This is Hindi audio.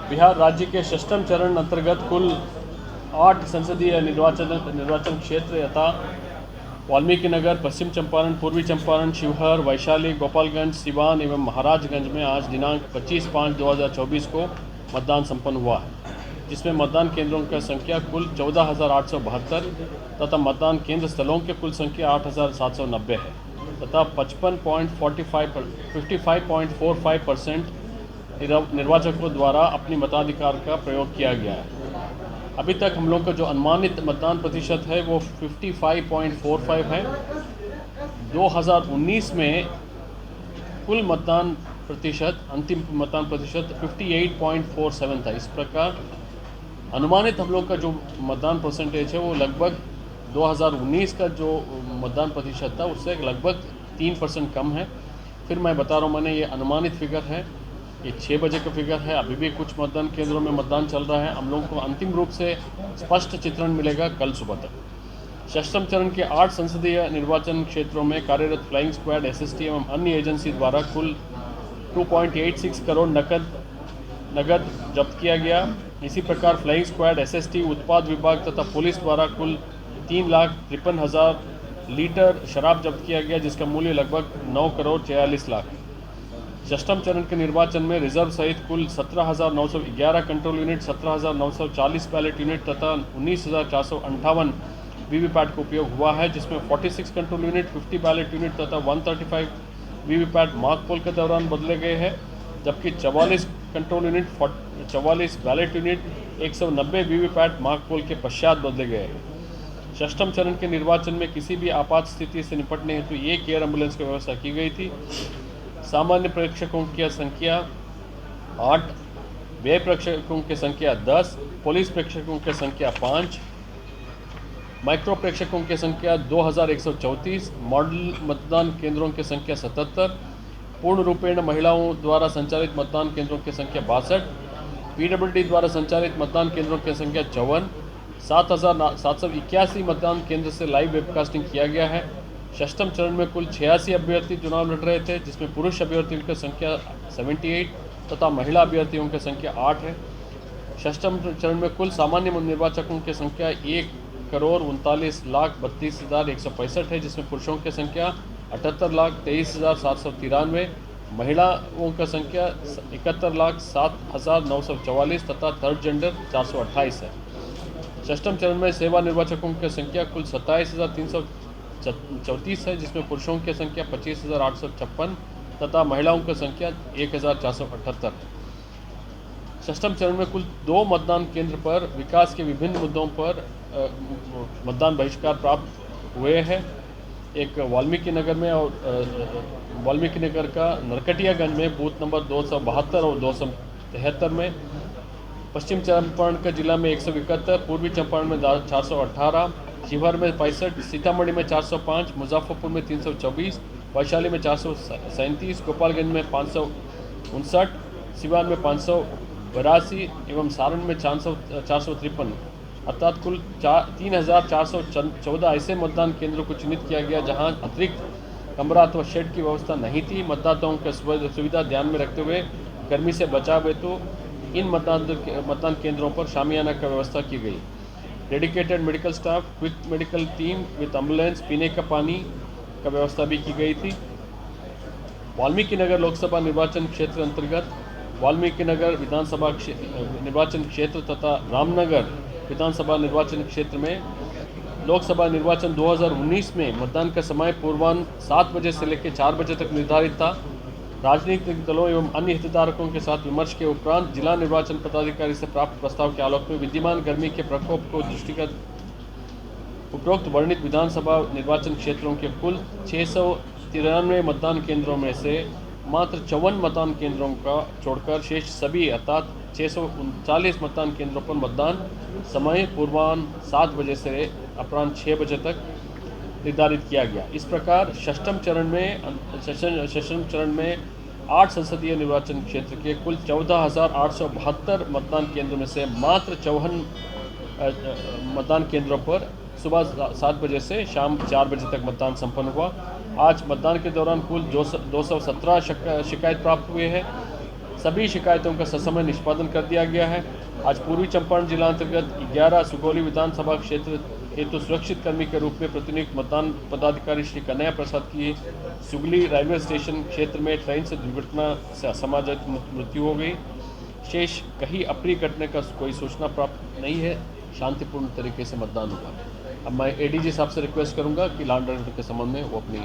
बिहार राज्य के षष्ठम चरण अंतर्गत कुल 8 संसदीय निर्वाचन क्षेत्र यथा वाल्मीकि नगर, पश्चिम चंपारण, पूर्वी चंपारण, शिवहर, वैशाली, गोपालगंज, सिवान एवं महाराजगंज में आज दिनांक 25/5/2024 को मतदान संपन्न हुआ है, जिसमें मतदान केंद्रों की संख्या कुल 14,872 तथा मतदान केंद्र स्थलों की कुल संख्या 8,790 है तथा 55.45% निर्वाचकों द्वारा अपनी मताधिकार का प्रयोग किया गया है। अभी तक हम लोग का जो अनुमानित मतदान प्रतिशत है वो 55.45 है। 2019 में कुल मतदान प्रतिशत, अंतिम मतदान प्रतिशत 58.47 था। इस प्रकार अनुमानित हम लोग का जो मतदान परसेंटेज है वो लगभग 2019 का जो मतदान प्रतिशत था उससे लगभग 3% कम है। फिर मैं बता रहा हूँ, मैंने ये अनुमानित फिगर है, ये 6 बजे का फिगर है। अभी भी कुछ मतदान केंद्रों में मतदान चल रहा है। हम लोगों को अंतिम रूप से स्पष्ट चित्रण मिलेगा कल सुबह तक। षष्ठम चरण के 8 संसदीय निर्वाचन क्षेत्रों में कार्यरत फ्लाइंग स्क्वाड, एसएसटी एवं अन्य एजेंसी द्वारा कुल 2.86 करोड़ नगद जब्त किया गया। इसी प्रकार फ्लाइंग स्क्वाड, एसएसटी, उत्पाद विभाग तथा पुलिस द्वारा कुल 3,53,000 लीटर शराब जब्त किया गया, जिसका मूल्य लगभग 9 करोड़ 46 लाख। षष्ठम चरण के निर्वाचन में रिजर्व सहित कुल 17,911 कंट्रोल यूनिट, 17,940 बैलेट यूनिट तथा 19,458 वीवीपैट का उपयोग हुआ है, जिसमें 46 कंट्रोल यूनिट, 50 बैलेट यूनिट तथा 135 वीवीपैट मॉक पोल के दौरान बदले गए हैं, जबकि 44 control unit, 44 ballot unit, 190 VVPAT mock poll के पश्चात बदले गए हैं। षष्ठम चरण के निर्वाचन में किसी भी आपात स्थिति से निपटने हेतु एक एयर एम्बुलेंस की व्यवस्था की गई थी। सामान्य प्रेक्षकों की संख्या 8, व्यय प्रेक्षकों की संख्या 10, पुलिस प्रेक्षकों की संख्या 5, माइक्रो प्रेक्षकों की संख्या 2,134, मॉडल मतदान केंद्रों की संख्या 77, पूर्ण रूपेण महिलाओं द्वारा संचालित मतदान केंद्रों की संख्या 62, पीडब्ल्यूडी द्वारा संचालित मतदान केंद्रों की संख्या 54, 7,781 मतदान केंद्र से लाइव वेबकास्टिंग किया गया है। षष्ठम चरण में कुल 86 अभ्यर्थी चुनाव लड़ रहे थे, जिसमें पुरुष अभ्यर्थियों की संख्या 78 तथा महिला अभ्यर्थियों की संख्या 8 है। षष्ठम चरण में कुल सामान्य निर्वाचकों की संख्या 1,39,32,165 है, जिसमें पुरुषों की संख्या 78,23,793, महिलाओं की संख्या 71,07,944 तथा थर्ड जेंडर 428 है। षष्ठम चरण में सेवा निर्वाचकों की संख्या कुल 27,334 है, जिसमें पुरुषों की संख्या 25,856 तथा महिलाओं की संख्या 1,478 है। षष्ठम चरण में कुल 2 मतदान केंद्र पर विकास के विभिन्न मुद्दों पर मतदान बहिष्कार प्राप्त हुए हैं। एक वाल्मीकि नगर में और वाल्मीकि नगर का नरकटियागंज में बूथ नंबर 272 और 273 में, पश्चिम चंपारण के जिला में 171, पूर्वी चंपारण में 418, शिवहर में 65, सीतामढ़ी में 405, मुजफ्फरपुर में 324, वैशाली में 437, गोपालगंज में 559, सिवान में 582 एवं सारण में 453, अर्थात कुल 3,414 ऐसे मतदान केंद्रों को चिन्हित किया गया जहां अतिरिक्त कमरा अथवा शेड की व्यवस्था नहीं थी। मतदाताओं की सुविधा ध्यान में रखते हुए गर्मी से बचाव हेतु इन मतदान केंद्रों पर शामियाना का व्यवस्था की गई। Dedicated medical staff, quick medical team with ambulance, पीने का पानी का व्यवस्था भी की गई थी। वाल्मीकि नगर लोकसभा निर्वाचन क्षेत्र अंतर्गत वाल्मीकि नगर विधानसभा निर्वाचन क्षेत्र तथा रामनगर विधानसभा निर्वाचन क्षेत्र में लोकसभा निर्वाचन 2019 में मतदान का समय पूर्वाह्न 7 बजे से लेकर 4 बजे तक निर्धारित था। राजनीतिक दलों एवं अन्य हितधारकों के साथ विमर्श के उपरांत जिला निर्वाचन पदाधिकारी से प्राप्त प्रस्ताव के आलोक में विद्यमान गर्मी के प्रकोप को दृष्टिगत उपरोक्त वर्णित विधानसभा निर्वाचन क्षेत्रों के कुल 693 मतदान केंद्रों में से मात्र 54 मतदान केंद्रों का छोड़कर शेष सभी अर्थात 639 मतदान केंद्रों पर मतदान समय पूर्वाह्न 7 बजे से अपराह्न 6 बजे तक निर्धारित किया गया। इस प्रकार षष्ठम चरण में 8 संसदीय निर्वाचन क्षेत्र के कुल 14,872 मतदान केंद्रों में से मात्र 54 मतदान केंद्रों पर सुबह 7 बजे से शाम 4 बजे तक मतदान संपन्न हुआ। आज मतदान के दौरान कुल 217 शिकायत प्राप्त हुए हैं। सभी शिकायतों का ससमय निष्पादन कर दिया गया है। आज पूर्वी चंपारण जिला अंतर्गत 11 सुगौली विधानसभा क्षेत्र हेतु सुरक्षित कर्मी के रूप में प्रतिनियुक्त मतदान पदाधिकारी श्री कन्हैया प्रसाद की सुगली रेलवे स्टेशन क्षेत्र में ट्रेन से दुर्घटना से असामाजिक मृत्यु हो गई। शेष कहीं अप्रिय घटने का कोई सूचना प्राप्त नहीं है। शांतिपूर्ण तरीके से मतदान हुआ। अब मैं एडीजी साहब से रिक्वेस्ट करूंगा कि लॉ एंड ऑर्डर के संबंध में वो अपनी